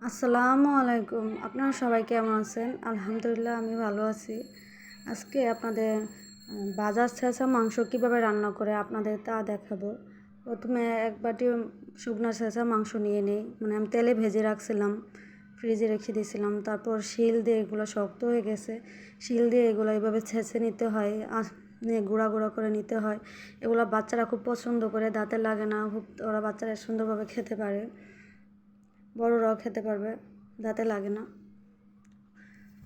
আসসালামু আলাইকুম। আপনারা সবাই কেমন আছেন? আলহামদুলিল্লাহ আমি ভালো আছি। আজকে আপনাদের বাজার ছেঁচা মাংস কীভাবে রান্না করে আপনাদের তা দেখাবো। প্রথমে এক বাটি শুকনো ছেঁচা মাংস নিয়ে নিই, মানে আমি তেলে ভেজে রাখছিলাম, ফ্রিজে রেখে দিয়েছিলাম। তারপর শিল দিয়ে এগুলো শক্ত হয়ে গেছে, শিল দিয়ে এগুলো এভাবে ছেঁচে নিতে হয়, নিয়ে গুঁড়া গুঁড়া করে নিতে হয়। এগুলো বাচ্চারা খুব পছন্দ করে, দাঁতে লাগে না, খুব ওরা বাচ্চারা সুন্দরভাবে খেতে পারে, বড়রাও খেতে পারবে, দাঁতে লাগে না।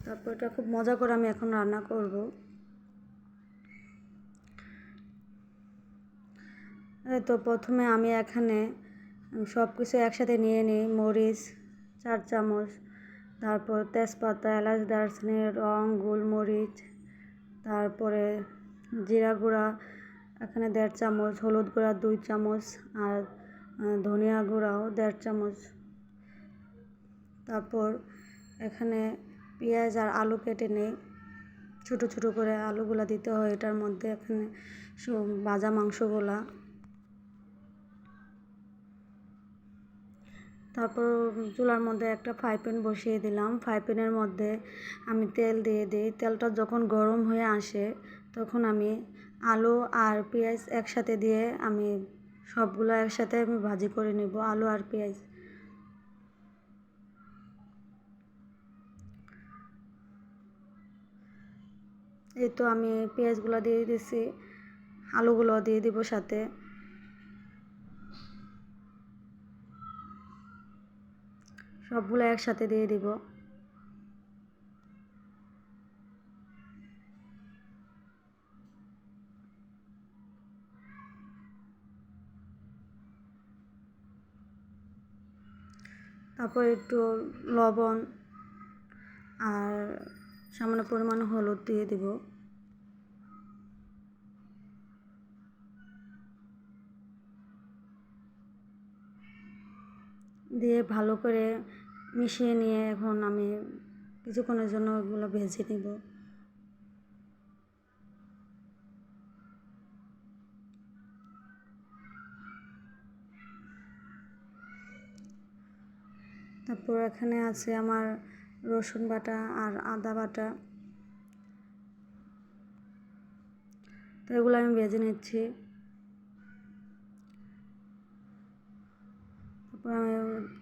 তারপর এটা খুব মজা করে আমি এখন রান্না করব। তো প্রথমে আমি এখানে সব কিছু একসাথে নিয়ে নিই। মরিচ 4 চামচ, তারপর তেজপাতা, এলাচ, দারচিনি, লং, গোলমরিচ, তারপরে জিরা গুঁড়া এখানে 1.5 চামচ, হলুদ গুঁড়া 2 চামচ, আর ধনিয়া গুঁড়াও 1.5 চামচ। তারপর এখানে পেঁয়াজ আর আলু কেটে নিই, ছোটো ছোটো করে আলুগুলা দিতে হয় এটার মধ্যে। এখানে ভাজা মাংসগুলা, তারপর চুলার মধ্যে একটা ফ্রাই প্যান বসিয়ে দিলাম। ফ্রাই প্যানের মধ্যে আমি তেল দিয়ে দিই। তেলটা যখন গরম হয়ে আসে তখন আমি আলু আর পেঁয়াজ একসাথে দিয়ে আমি সবগুলো একসাথে আমি ভাজি করে নেব, আলু আর পেঁয়াজ। এই তো আমি পেঁয়াজগুলো দিয়ে দিছি, আলুগুলো দিয়ে দিব সাথে। সবগুলো একসাথে দিয়ে দিব। তারপর একটু লবণ আর সামান্য পরিমাণ হলুদ দিয়ে দিব। দিয়ে ভালো করে মিশিয়ে নিয়ে এখন আমি কিছুক্ষণের জন্য ওগুলো ভেজে নিব। তারপর এখানে আছে আমার রসুন বাটা আর আদা বাটা, তো এগুলো আমি ভেজে নিচ্ছি। তারপর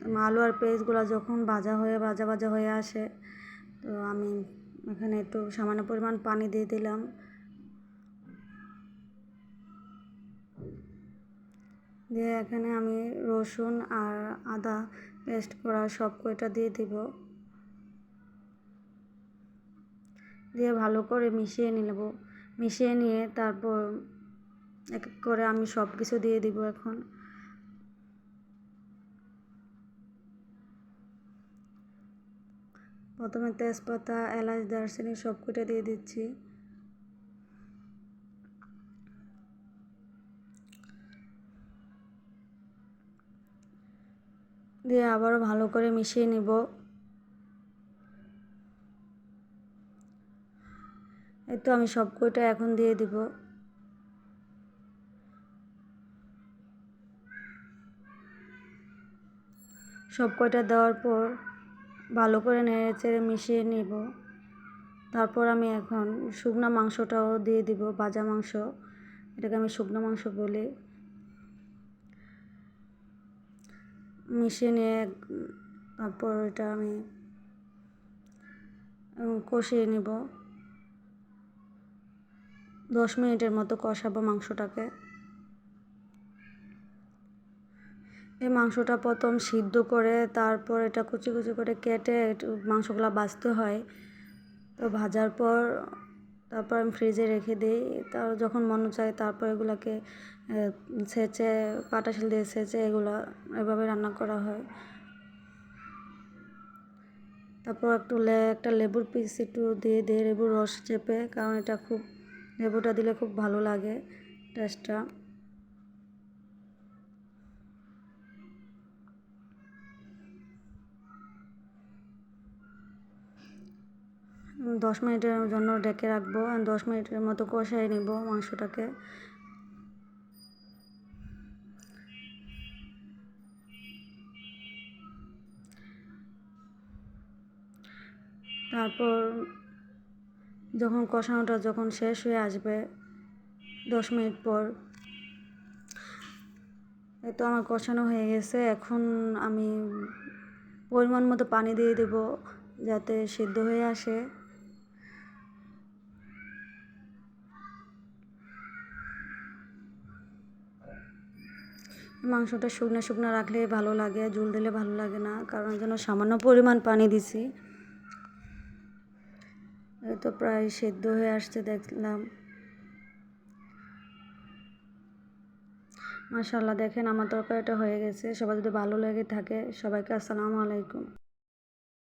আমি আলু আর পেঁয়াজগুলো যখন ভাজা ভাজা হয়ে আসে, তো আমি এখানে একটু সামান্য পরিমাণ পানি দিয়ে দিলাম। দিয়ে এখানে আমি রসুন আর আদা পেস্ট করা সব কয়টা দিয়ে দিব। দিয়ে ভালো করে মিশিয়ে নেব। মিশিয়ে নিয়ে তারপর এক এক করে আমি সব কিছু দিয়ে দিব। এখন প্রথমে তেজপাতা, এলাচ, দারচিনি সব কটা দিয়ে দিচ্ছি। দিয়ে আবারও ভালো করে মিশিয়ে নিব। এই তো আমি সব কয়টা এখন দিয়ে দিব। সব কয়টা দেওয়ার পর ভালো করে নেড়ে চেড়ে মিশিয়ে নিব। তারপর আমি এখন শুকনো মাংসটাও দিয়ে দিব, ভাজা মাংস, এটাকে আমি শুকনো মাংস বলি। মিশিয়ে নিয়ে তারপর এটা আমি কষিয়ে নিব। 10 মিনিটের মতো কষাবো মাংসটাকে। এই মাংসটা প্রথম সিদ্ধ করে তারপর এটা কুচি কুচি করে কেটে মাংসগুলো ভাজতে হয়। তো ভাজার পর তারপর আমি ফ্রিজে রেখে দিই। তার যখন মন চায় তারপর এগুলোকে ছেঁচে, পাটাশিল দিয়ে ছেঁচে এগুলো এভাবে রান্না করা হয়। তারপর একটা লেবুর পিস একটু দিয়ে দিই, লেবুর রস চেপে, কারণ এটা খুব, লেবুটা দিলে খুব ভালো লাগে টেস্টটা। 10 মিনিটের জন্য ঢেকে রাখবো। 10 মিনিটের মতো কষাই নিব মাংসটাকে। তারপর যখন কষানোটা যখন শেষ হয়ে আসবে 10 মিনিট পর, এই তো আমার কষানো হয়ে গেছে। এখন আমি পরিমাণ মতো পানি দিয়ে দেব যাতে সিদ্ধ হয়ে আসে। মাংসটা শুকনো শুকনো রাখলে ভালো লাগে, ঝোল দিলে ভালো লাগে না, কারণ যেন সামান্য পরিমাণ পানি দিছি। এই তো প্রায় সিদ্ধ হয়ে আসছে দেখলাম। মাশাআল্লাহ, দেখেন আমার তরকারিটা হয়ে গেছে। সবাই যদি ভালো লেগে থাকে, সবাইকে আসসালামু আলাইকুম।